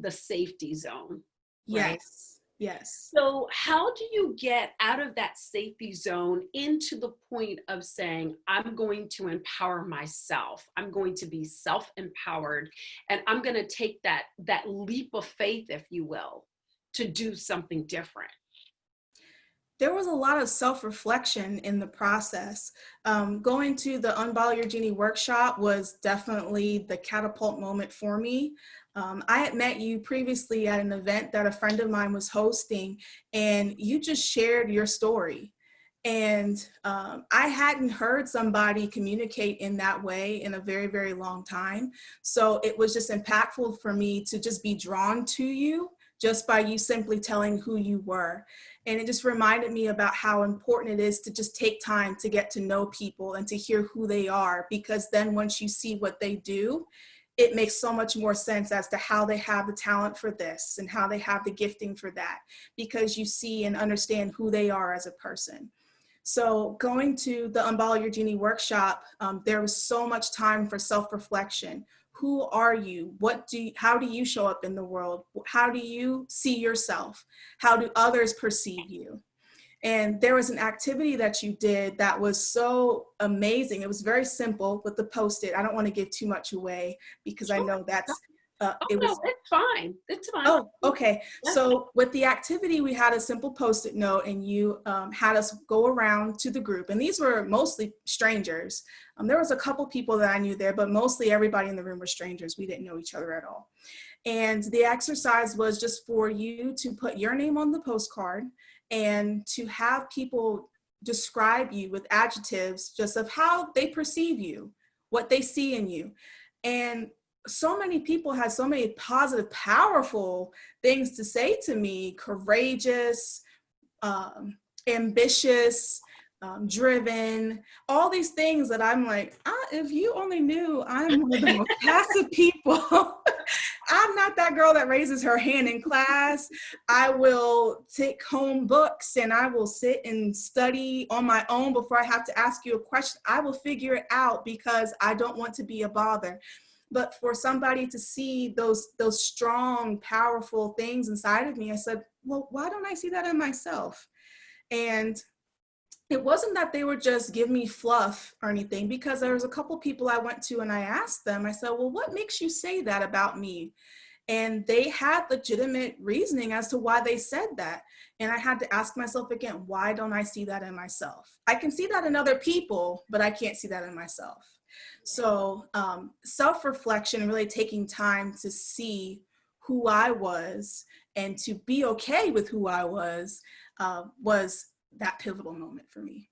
the safety zone, right? Yes. Yes. So how do you get out of that safety zone into the point of saying, I'm going to empower myself. I'm going to be self-empowered, and I'm going to take that leap of faith, if you will, to do something different. There was a lot of self-reflection in the process. Going to the Unbottle Your Genie workshop was definitely the catapult moment for me. I had met you previously at an event that a friend of mine was hosting, and you just shared your story. And I hadn't heard somebody communicate in that way in a very, very long time. So it was just impactful for me to just be drawn to you just by you simply telling who you were. And it just reminded me about how important it is to just take time to get to know people and to hear who they are, because then once you see what they do, it makes so much more sense as to how they have the talent for this and how they have the gifting for that, because you see and understand who they are as a person. So going to the Unbottle Your Genie workshop, there was so much time for self-reflection. Who are you? How do you show up in the world? How do you see yourself? How do others perceive you? And there was an activity that you did that was so amazing. It was very simple with the Post-it. I don't want to give too much away because I Sure. know that's, Oh it no, was. it's fine. It's fine. Oh, okay. Yeah. So with the activity, we had a simple Post-it note, and you had us go around to the group. And these were mostly strangers. There was a couple people that I knew there, but mostly everybody in the room were strangers. We didn't know each other at all. And the exercise was just for you to put your name on the postcard and to have people describe you with adjectives just of how they perceive you, what they see in you. And so many people had so many positive, powerful things to say to me: courageous, ambitious, driven, all these things that I'm like, if you only knew I'm one of the most passive people. I'm not that girl that raises her hand in class. I will take home books and I will sit and study on my own before I have to ask you a question. I will figure it out because I don't want to be a bother. But for somebody to see those strong, powerful things inside of me, I said, well, why don't I see that in myself? And it wasn't that they would just give me fluff or anything, because there was a couple people I went to and I asked them, I said, well, what makes you say that about me? And they had legitimate reasoning as to why they said that. And I had to ask myself again, why don't I see that in myself? I can see that in other people, but I can't see that in myself. So self-reflection, really taking time to see who I was and to be okay with who I was that pivotal moment for me.